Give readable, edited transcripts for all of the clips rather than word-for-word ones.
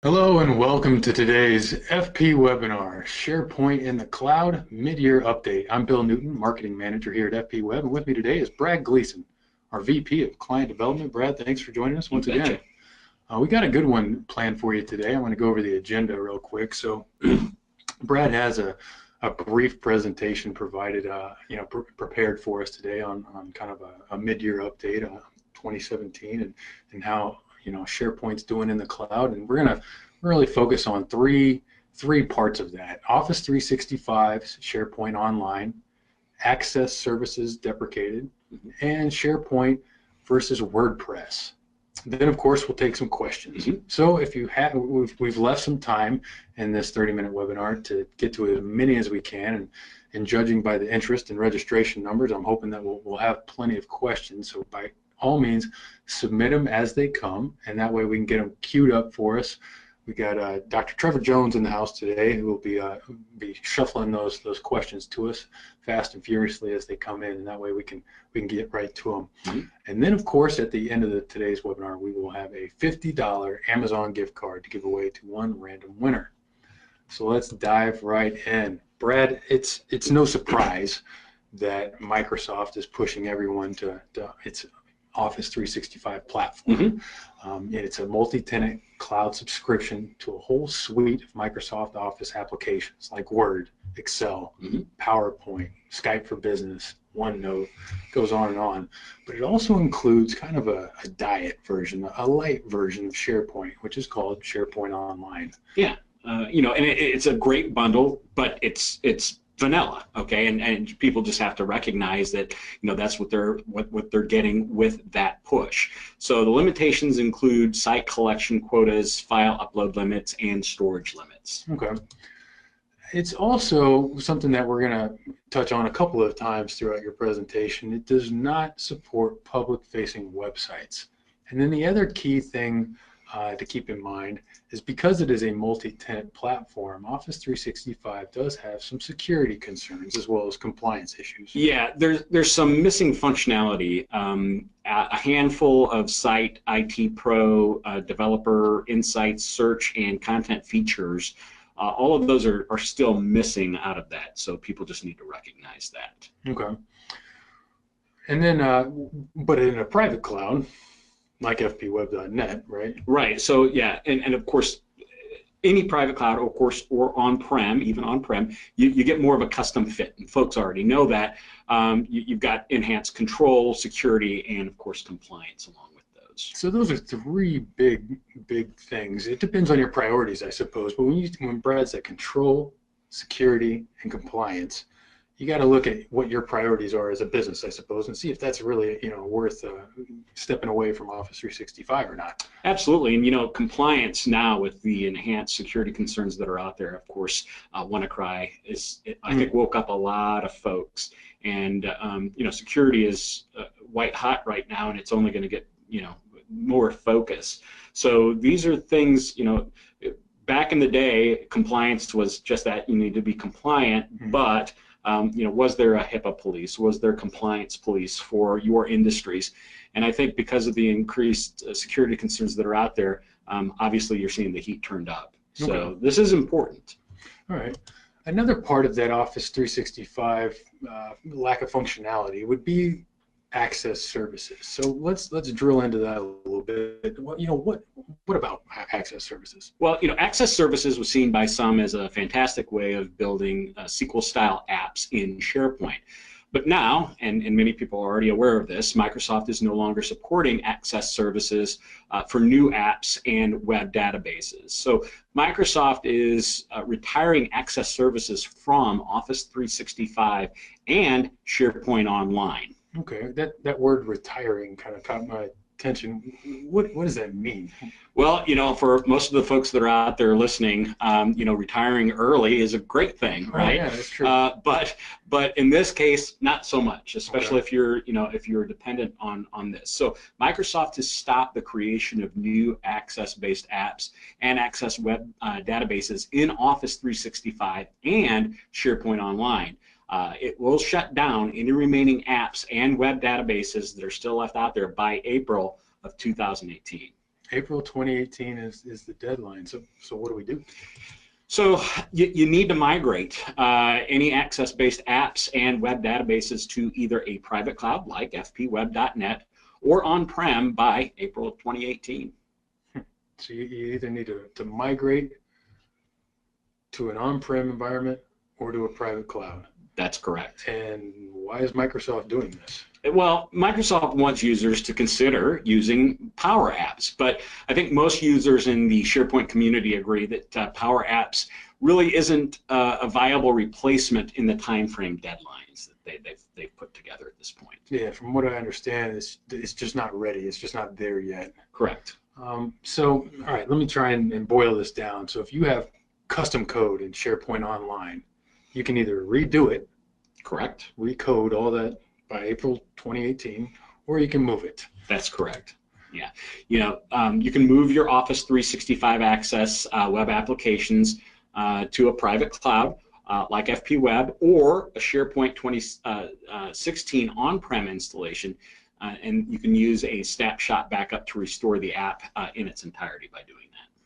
Hello and welcome to today's FP webinar, SharePoint in the Cloud Mid-Year Update. I'm Bill Newton, Marketing Manager here at Fpweb, and with me today is Brad Gleeson, our VP of Client Development. Brad, thanks for joining us once again. We got a good one planned for you today. I want to go over the agenda real quick. So Brad has a brief presentation provided, prepared for us today on kind of a mid-year update on 2017 and how SharePoint's doing in the cloud, and we're going to really focus on three parts of that: Office 365, SharePoint Online, Access Services deprecated, and SharePoint versus WordPress. Then, of course, we'll take some questions. So if you have, we've left some time in this 30-minute webinar to get to as many as we can, and judging by the interest and registration numbers, I'm hoping that we'll have plenty of questions. So by all means, submit them as they come, and that way we can get them queued up for us. We got Dr. Trevor Jones in the house today, who will be shuffling those questions to us fast and furiously as they come in, and that way we can get right to them. And then, of course, at the end of today's webinar, we will have a $50 Amazon gift card to give away to one random winner. So let's dive right in. Brad, it's no surprise that Microsoft is pushing everyone to its Office 365 platform. It's a multi-tenant cloud subscription to a whole suite of Microsoft Office applications like Word, Excel, PowerPoint, Skype for Business, OneNote, goes on and on. But it also includes kind of a diet version, a light version of SharePoint, which is called SharePoint Online. Yeah, and it's a great bundle, but it's vanilla, okay, and people just have to recognize that that's what they're getting with that push. So the limitations include site collection quotas, file upload limits, and storage limits. Okay. It's also something that we're going to touch on a couple of times throughout your presentation. It does not support public-facing websites. And then the other key thing to keep in mind is because it is a multi-tenant platform, Office 365 does have some security concerns as well as compliance issues. Yeah, there's some missing functionality. A handful of Site, IT Pro, Developer Insights, Search, and Content features, all of those are still missing out of that, so people just need to recognize that. Okay. And then, but in a private cloud, like Fpweb.net, right? Right. So yeah, and of course, any private cloud, of course, or on-prem, even on-prem, you get more of a custom fit, and folks already know that. You've got enhanced control, security, and of course compliance along with those. So those are three big things. It depends on your priorities, I suppose. But when Brad said control, security, and compliance, you got to look at what your priorities are as a business, I suppose, and see if that's really worth stepping away from Office 365 or not. Absolutely, and compliance now with the enhanced security concerns that are out there, of course, WannaCry I think woke up a lot of folks, and security is white hot right now, and it's only going to get more focus. So these are things back in the day, compliance was just that you need to be compliant, but was there a HIPAA police? Was there compliance police for your industries? And I think because of the increased security concerns that are out there, obviously you're seeing the heat turned up. So this is important. All right. Another part of that Office 365 lack of functionality would be access services. So let's drill into that a little bit. What about access services? Well, access services was seen by some as a fantastic way of building SQL-style apps in SharePoint. But now, and many people are already aware of this, Microsoft is no longer supporting access services for new apps and web databases. So Microsoft is retiring access services from Office 365 and SharePoint Online. Okay, that word retiring kind of caught my attention. What does that mean? Well, for most of the folks that are out there listening, retiring early is a great thing, right? Oh, yeah, that's true. But in this case, not so much, especially if you're dependent on this. So Microsoft has stopped the creation of new access-based apps and access web databases in Office 365 and SharePoint Online. It will shut down any remaining apps and web databases that are still left out there by April of 2018. April 2018 is the deadline. So what do we do? So you need to migrate any access-based apps and web databases to either a private cloud like Fpweb.net or on-prem by April of 2018. So you either need to migrate to an on-prem environment or to a private cloud. That's correct. And why is Microsoft doing this? Well, Microsoft wants users to consider using Power Apps, but I think most users in the SharePoint community agree that Power Apps really isn't a viable replacement in the time frame deadlines that they've put together at this point. Yeah, from what I understand, it's just not ready. It's just not there yet. Correct. So, all right, let me try and boil this down. So if you have custom code in SharePoint Online, you can either redo it, correct, recode all that by April 2018, or you can move it. That's correct. Yeah, you can move your Office 365 Access web applications to a private cloud like Fpweb or a SharePoint 2016 on-prem installation, and you can use a snapshot backup to restore the app in its entirety by doing that.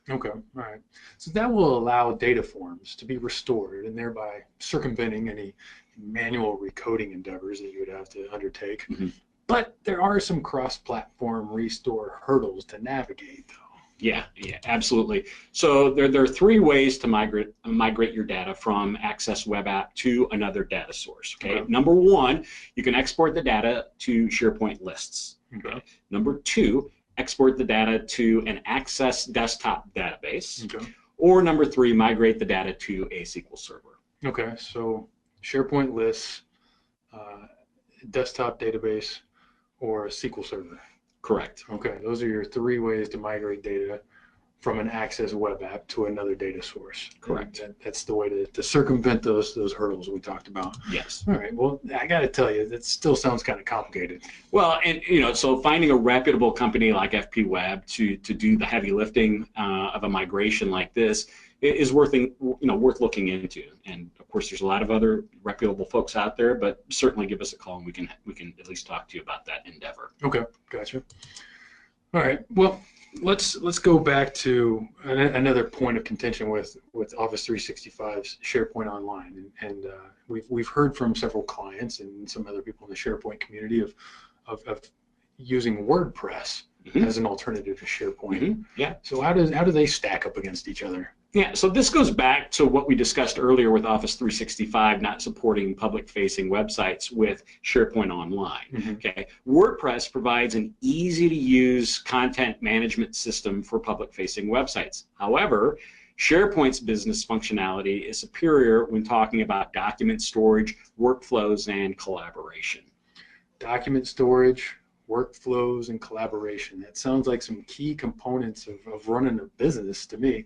Okay, all right. So that will allow data forms to be restored and thereby circumventing any manual recoding endeavors that you would have to undertake. Mm-hmm. But there are some cross-platform restore hurdles to navigate, though. Yeah, absolutely. So there are three ways to migrate your data from Access Web App to another data source. Okay. Number one, you can export the data to SharePoint lists. Okay. Number two, export the data to an Access desktop database. Okay. Or number three, migrate the data to a SQL server. Okay, so SharePoint lists, desktop database, or a SQL server. Correct. Okay, those are your three ways to migrate data from an Access web app to another data source. Correct. That's the way to circumvent those hurdles we talked about. Yes. All right. Well, I got to tell you, that still sounds kind of complicated. Well, and so finding a reputable company like Fpweb to do the heavy lifting of a migration like this is worth looking into. And of course, there's a lot of other reputable folks out there, but certainly give us a call and we can at least talk to you about that endeavor. Okay, gotcha. All right. Well, let's go back to another point of contention with Office 365's SharePoint Online, and we've heard from several clients and some other people in the SharePoint community of using WordPress as an alternative to SharePoint. Yeah. So how do they stack up against each other? Yeah, so this goes back to what we discussed earlier with Office 365 not supporting public-facing websites with SharePoint Online. Okay, WordPress provides an easy-to-use content management system for public-facing websites. However, SharePoint's business functionality is superior when talking about document storage, workflows, and collaboration. Document storage, Workflows, and collaboration. That sounds like some key components of running a business to me.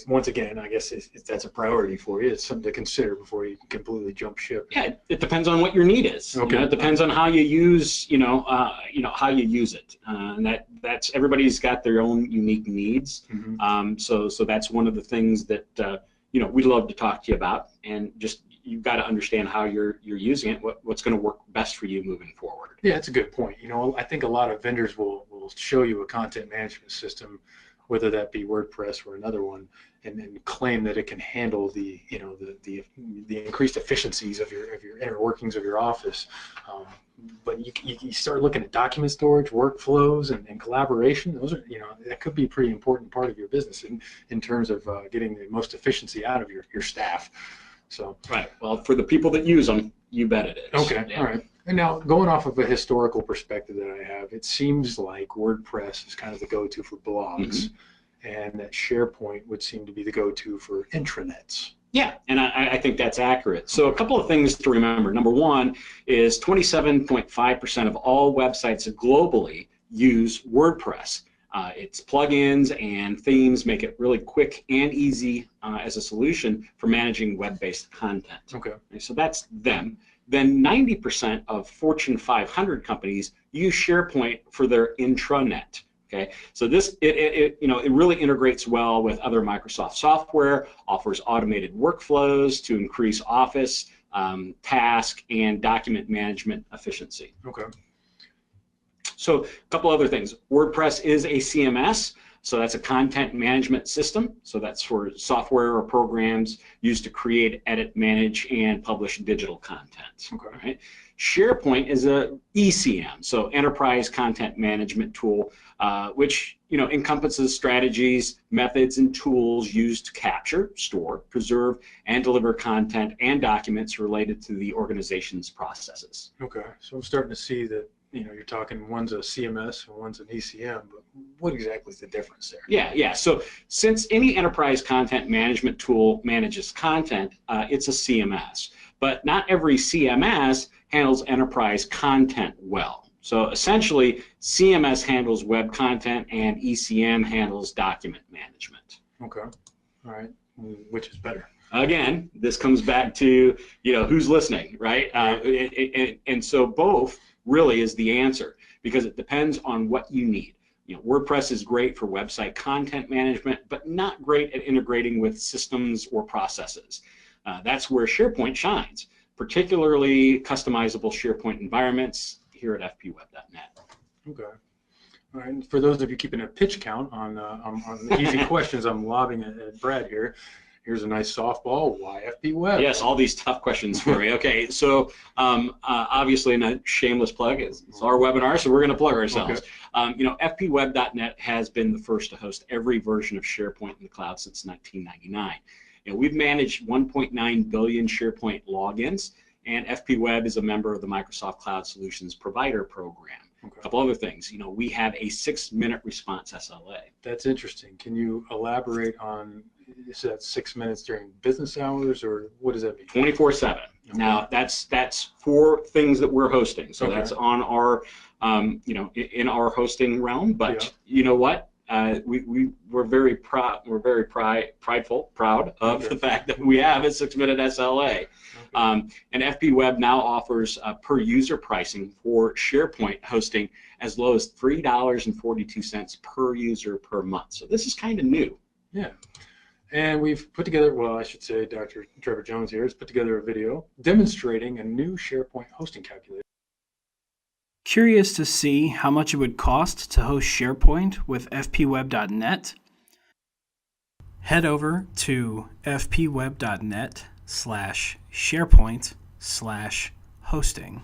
Once again, I guess that's a priority for you. It's something to consider before you completely jump ship. Yeah, it depends on what your need is. Okay. It depends on how you use, how you use it, and that's everybody's got their own unique needs. So that's one of the things that we'd love to talk to you about, and just you've got to understand how you're using it, what's going to work best for you moving forward. Yeah, that's a good point. I think a lot of vendors will show you a content management system, whether that be WordPress or another one, and claim that it can handle the increased efficiencies of your inner workings of your office. But you start looking at document storage, workflows, and collaboration. Those are that could be a pretty important part of your business in terms of getting the most efficiency out of your staff. So right. Well, for the people that use them, you bet it is. Okay. Yeah. All right. And now, going off of a historical perspective that I have, it seems like WordPress is kind of the go-to for blogs, and that SharePoint would seem to be the go-to for intranets. Yeah, and I think that's accurate. So a couple of things to remember. Number one is 27.5% of all websites globally use WordPress. Its plugins and themes make it really quick and easy as a solution for managing web-based content. Okay. So that's them. Then 90% of Fortune 500 companies use SharePoint for their intranet. Okay, so this it really integrates well with other Microsoft software, offers automated workflows to increase Office, task, and document management efficiency. Okay. So a couple other things. WordPress is a CMS. So that's a content management system. So that's for software or programs used to create, edit, manage, and publish digital content. Okay. Right? SharePoint is a ECM, so enterprise content management tool, which encompasses strategies, methods, and tools used to capture, store, preserve, and deliver content and documents related to the organization's processes. Okay, so I'm starting to see that you're talking one's a CMS and one's an ECM, but what exactly is the difference there? Yeah. So since any enterprise content management tool manages content, it's a CMS. But not every CMS handles enterprise content well. So essentially, CMS handles web content and ECM handles document management. Okay, all right. Which is better? Again, this comes back to who's listening, right? And so both really is the answer, because it depends on what you need. WordPress is great for website content management, but not great at integrating with systems or processes. That's where SharePoint shines, particularly customizable SharePoint environments here at Fpweb.net. Okay. All right. And for those of you keeping a pitch count on the easy questions I'm lobbing at Brad here, here's a nice softball. Why Fpweb? Yes, all these tough questions for me. Okay, so obviously, a shameless plug. It's our webinar, so we're going to plug ourselves. Okay. Fpweb.net has been the first to host every version of SharePoint in the cloud since 1999. We've managed 1.9 billion SharePoint logins, and Fpweb is a member of the Microsoft Cloud Solutions Provider Program. Okay. A couple other things. We have a 6-minute response SLA. That's interesting. Can you elaborate on, is that 6 minutes during business hours, or what does that mean? 24/7. Okay. Now that's for things that we're hosting. So okay. That's on our, in our hosting realm. But you know what? We're very proud. We're very proud of the fact that we have a 6-minute SLA. Okay. And Fpweb now offers per user pricing for SharePoint hosting as low as $3.42 per user per month. So this is kind of new. Yeah. And we've put together, well, I should say Dr. Trevor Jones here has put together a video demonstrating a new SharePoint hosting calculator. Curious to see how much it would cost to host SharePoint with Fpweb.net? Head over to Fpweb.net/SharePoint/hosting.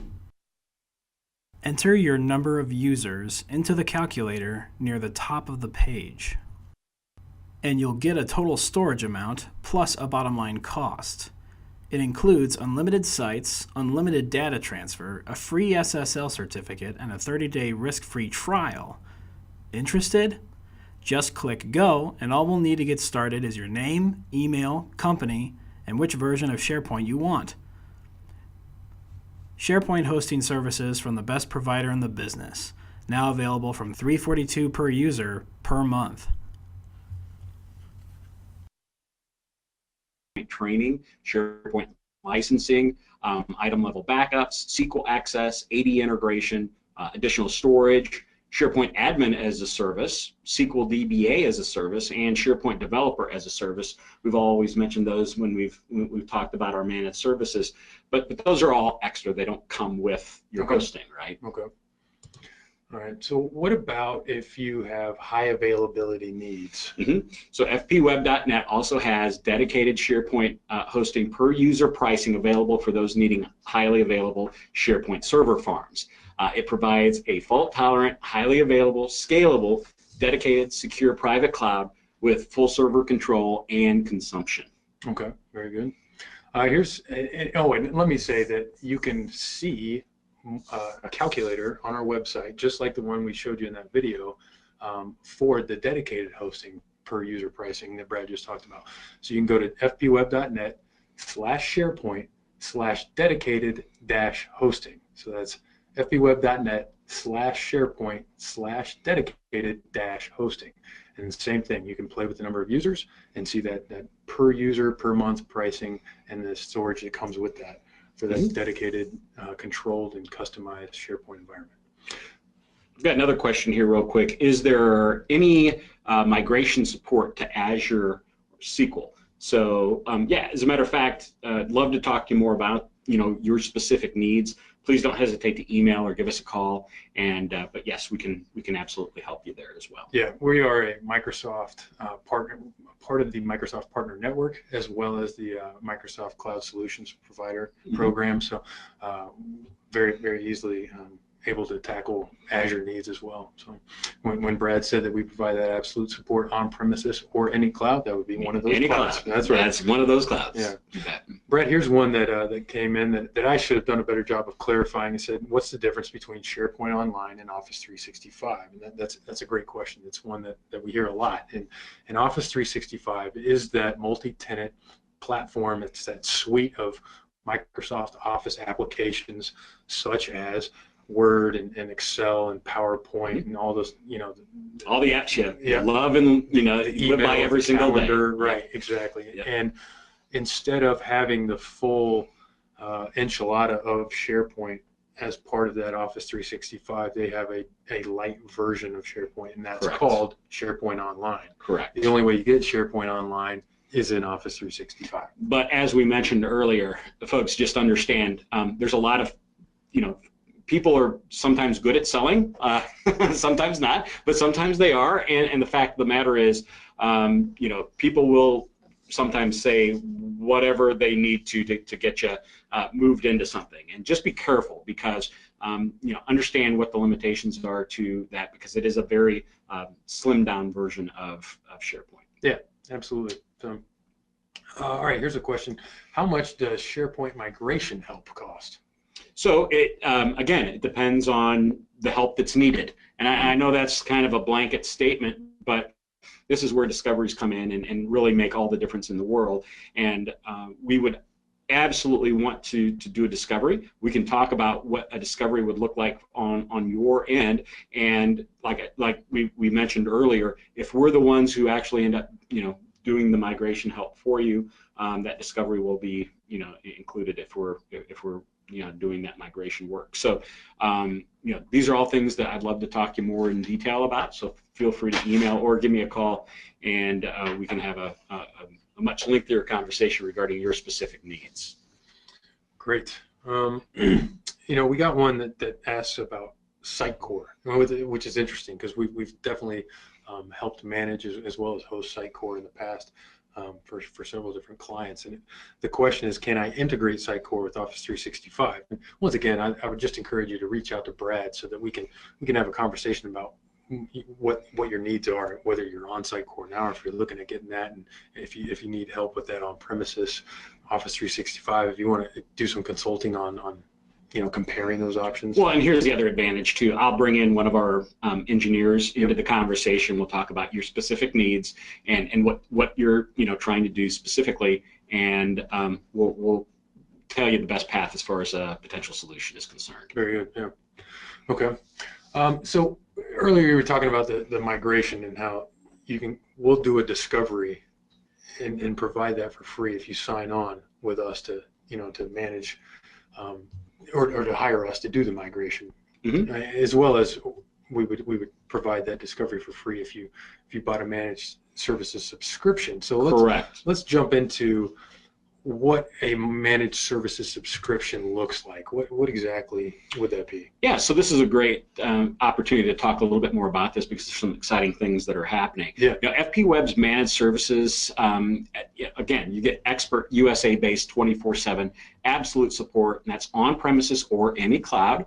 Enter your number of users into the calculator near the top of the page, and you'll get a total storage amount plus a bottom line cost. It includes unlimited sites, unlimited data transfer, a free SSL certificate, and a 30-day risk-free trial. Interested? Just click Go, and all we'll need to get started is your name, email, company, and which version of SharePoint you want. SharePoint hosting services from the best provider in the business, now available from $342 per user per month. Training, SharePoint licensing, item level backups, SQL access, AD integration, additional storage, SharePoint admin as a service, SQL DBA as a service, and SharePoint developer as a service. We've always mentioned those when we've talked about our managed services, but those are all extra. They don't come with your hosting, right? Okay. All right, so what about if you have high availability needs? Mm-hmm. So Fpweb.net also has dedicated SharePoint hosting per user pricing available for those needing highly available SharePoint server farms. It provides a fault-tolerant, highly available, scalable, dedicated, secure private cloud with full server control and consumption. Okay, very good. And let me say that you can see a calculator on our website, just like the one we showed you in that video, for the dedicated hosting per user pricing that Brad just talked about. So you can go to fpweb.net/SharePoint/dedicated-hosting. So that's fpweb.net/SharePoint/dedicated-hosting. And the same thing, you can play with the number of users and see that per user per month pricing and the storage that comes with that for that dedicated, controlled, and customized SharePoint environment. I've got another question here real quick. Is there any migration support to Azure or SQL? So yeah, as a matter of fact, I'd love to talk to you more about your specific needs, please don't hesitate to email or give us a call. And but yes, we can absolutely help you there as well. Yeah, we are a Microsoft partner, part of the Microsoft Partner Network, as well as the Microsoft Cloud Solutions Provider program. So very easily able to tackle Azure needs as well. So when Brad said that we provide that absolute support on premises or any cloud, that would be one of those clouds. Cloud. That's right. That's one of those clouds. Yeah. Brad, here's one that came in that I should have done a better job of clarifying. And said, what's the difference between SharePoint Online and Office 365? And that's a great question. It's one that we hear a lot. And Office 365 is that multi-tenant platform. It's that suite of Microsoft Office applications such as Word and Excel and PowerPoint and all those, all the apps you love and live by every single day. Right, exactly. Yep. And instead of having the full enchilada of SharePoint as part of that Office 365, they have a light version of SharePoint, and that's called SharePoint Online. Correct. The only way you get SharePoint Online is in Office 365. But as we mentioned earlier, folks, just understand there's a lot of, people are sometimes good at selling, sometimes not, but sometimes they are. And the fact of the matter is, people will sometimes say whatever they need to get you moved into something. And just be careful because, understand what the limitations are to that, because it is a very slimmed down version of SharePoint. Yeah, absolutely. So, all right, here's a question. How much does SharePoint migration help cost? So again, it depends on the help that's needed. And I know that's kind of a blanket statement, but this is where discoveries come in and really make all the difference in the world. And we would absolutely want to do a discovery. We can talk about what a discovery would look like on your end. And like we mentioned earlier, if we're the ones who actually end up doing the migration help for you, that discovery will be included if we're doing that migration work. So these are all things that I'd love to talk to you more in detail about. So feel free to email or give me a call, and we can have a much lengthier conversation regarding your specific needs. Great. We got one that asks about Sitecore, which is interesting because we've definitely helped manage as well as host Sitecore in the past. For several different clients, and the question is, can I integrate Sitecore with Office 365? And once again, I would just encourage you to reach out to Brad so that we can have a conversation about what your needs are, whether you're on Sitecore now or if you're looking at getting that, and if you need help with that on premises Office 365, if you want to do some consulting on comparing those options. Well, and here's the other advantage too. I'll bring in one of our engineers into the conversation. We'll talk about your specific needs and what you're trying to do specifically, and we'll tell you the best path as far as a potential solution is concerned. Very good. Yeah. Okay. So earlier you were talking about the migration and how we'll do a discovery and provide that for free if you sign on with us to manage. Or to hire us to do the migration, as well as we would provide that discovery for free if you bought a managed services subscription. So let's jump into what a managed services subscription looks like. What exactly would that be? Yeah, so this is a great opportunity to talk a little bit more about this because there's some exciting things that are happening. Yeah. Fpweb's managed services, again, you get expert USA-based 24/7 absolute support, and that's on premises or any cloud.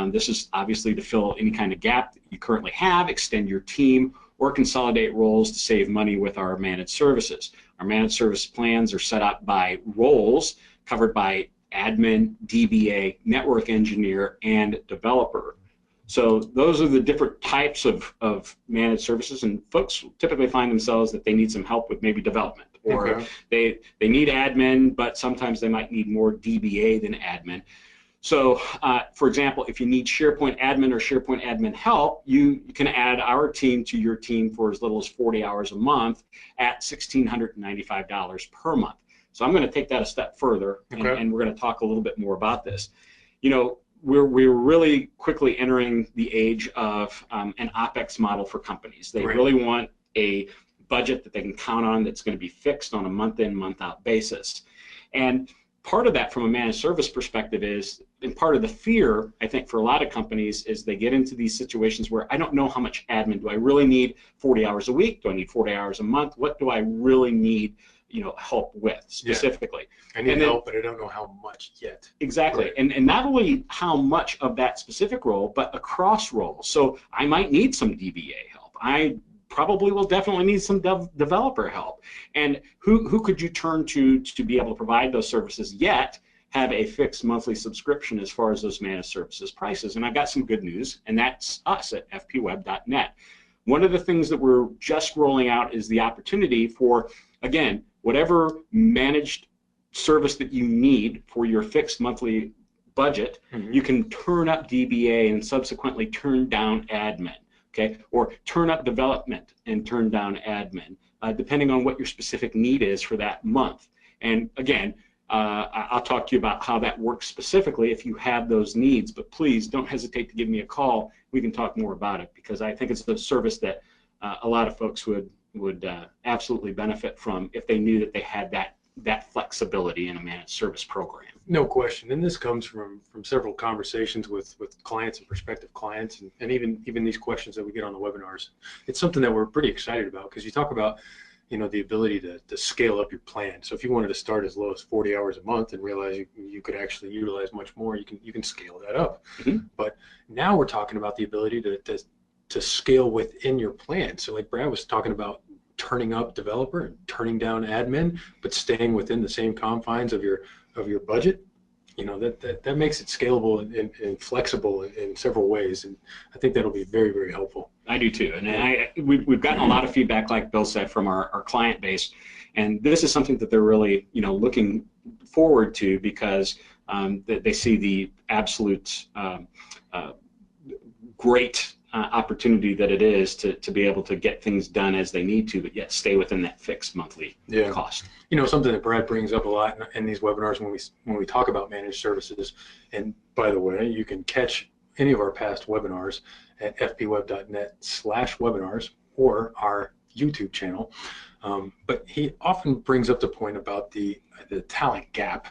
This is obviously to fill any kind of gap that you currently have, extend your team, or consolidate roles to save money with our managed services. Our managed service plans are set up by roles covered by admin, DBA, network engineer, and developer. So those are the different types of managed services, and folks typically find themselves that they need some help with maybe development, or they need admin, but sometimes they might need more DBA than admin. So, for example, if you need SharePoint admin or SharePoint admin help, you can add our team to your team for as little as 40 hours a month at $1,695 per month. So I'm going to take that a step further, and we're going to talk a little bit more about this. We're really quickly entering the age of an OpEx model for companies. They really want a budget that they can count on that's going to be fixed on a month-in, month-out basis. And part of that from a managed service perspective is, and part of the fear, I think, for a lot of companies is they get into these situations where I don't know how much admin. Do I really need 40 hours a week? Do I need 40 hours a month? What do I really need, help with specifically? Yeah. I need help, but I don't know how much yet. Exactly. Right. And not only how much of that specific role, but across roles. So I might need some DBA help. I probably will definitely need some developer help. And who could you turn to be able to provide those services, yet have a fixed monthly subscription as far as those managed services prices? And I've got some good news, and that's us at Fpweb.net. One of the things that we're just rolling out is the opportunity for, again, whatever managed service that you need for your fixed monthly budget, you can turn up DBA and subsequently turn down admin. Okay, or turn up development and turn down admin, depending on what your specific need is for that month. And again, I'll talk to you about how that works specifically if you have those needs, but please don't hesitate to give me a call. We can talk more about it, because I think it's the service that a lot of folks would absolutely benefit from if they knew that they had that flexibility in a managed service program. No question, and this comes from several conversations with clients and prospective clients, and even these questions that we get on the webinars. It's something that we're pretty excited about, because you talk about the ability to scale up your plan. So if you wanted to start as low as 40 hours a month and realize you could actually utilize much more, you can scale that up. But now we're talking about the ability to scale within your plan. So like Brad was talking about, turning up developer and turning down admin, but staying within the same confines of your budget. That makes it scalable and flexible in several ways, and I think that'll be very, very helpful. I do too, and we've gotten a lot of feedback, like Bill said, from our client base, and this is something that they're really looking forward to, because they see the absolute great opportunity that it is to be able to get things done as they need to, but yet stay within that fixed monthly cost. Something that Brad brings up a lot in these webinars when we talk about managed services, and by the way, you can catch any of our past webinars at fpweb.net/webinars or our YouTube channel. But he often brings up the point about the talent gap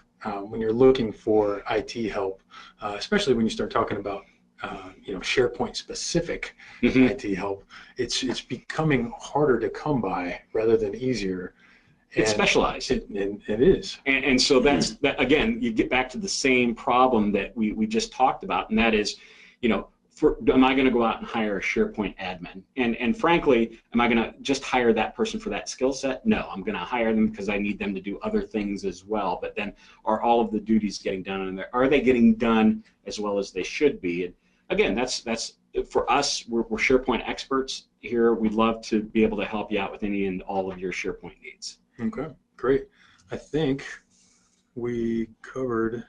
when you're looking for IT help, especially when you start talking about SharePoint specific IT help. It's becoming harder to come by rather than easier. It's specialized. It is. And so that again, you get back to the same problem that we just talked about, and that is, am I going to go out and hire a SharePoint admin? And frankly, am I going to just hire that person for that skill set? No, I'm going to hire them because I need them to do other things as well. But then, are all of the duties getting done in there? Are they getting done as well as they should be? And again, that's for us. We're SharePoint experts here. We'd love to be able to help you out with any and all of your SharePoint needs. Okay, great. I think we covered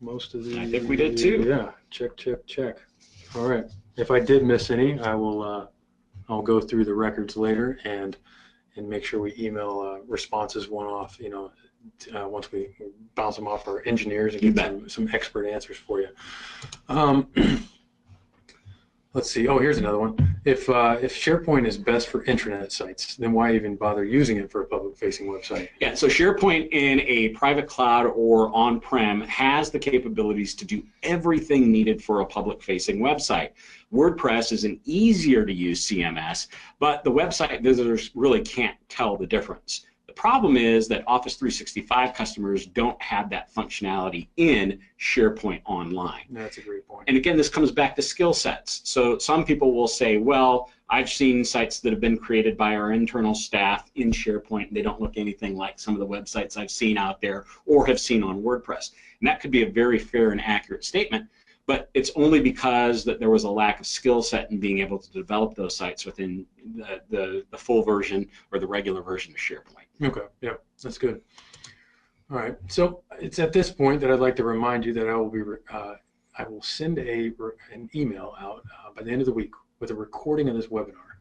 most of the. I think we did too. Yeah. Check. All right. If I did miss any, I'll go through the records later and make sure we email responses one off. Once we bounce them off our engineers and get some expert answers for you. Let's see. Oh, here's another one. If SharePoint is best for intranet sites, then why even bother using it for a public-facing website? Yeah, so SharePoint in a private cloud or on-prem has the capabilities to do everything needed for a public-facing website. WordPress is an easier-to-use CMS, but the website visitors really can't tell the difference. The problem is that Office 365 customers don't have that functionality in SharePoint Online. That's a great point. And again, this comes back to skill sets. So some people will say, well, I've seen sites that have been created by our internal staff in SharePoint, and they don't look anything like some of the websites I've seen out there or have seen on WordPress. And that could be a very fair and accurate statement, but it's only because that there was a lack of skill set in being able to develop those sites within the full version or the regular version of SharePoint. Okay, yeah, that's good. All right, so it's at this point that I'd like to remind you that I will send an email out by the end of the week with a recording of this webinar,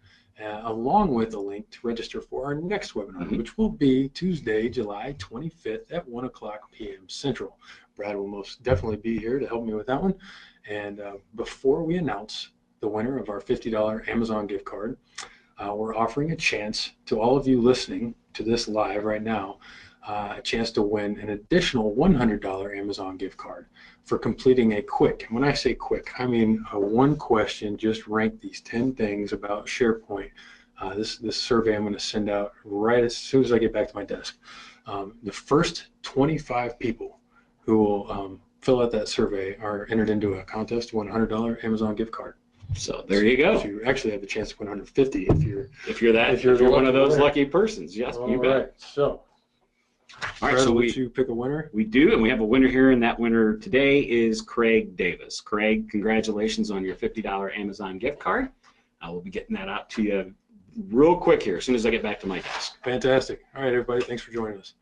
along with a link to register for our next webinar, which will be Tuesday, July 25th at 1:00 p.m. Central. Brad will most definitely be here to help me with that one. And before we announce the winner of our $50 Amazon gift card, we're offering a chance to all of you listening to this live right now a chance to win an additional $100 Amazon gift card for completing a quick, and when I say quick, I mean a one question, just rank these 10 things about SharePoint. This survey I'm going to send out right as soon as I get back to my desk. The first 25 people who will fill out that survey are entered into a contest to win a $100 Amazon gift card. So there you go. So you actually have the chance to win 150 if you're one of those lucky persons. Yes, all you bet. right. So, all right. So you pick a winner. We do, and we have a winner here, and that winner today is Craig Davis. Craig, congratulations on your $50 Amazon gift card. I will be getting that out to you real quick here as soon as I get back to my desk. Fantastic. All right, everybody. Thanks for joining us.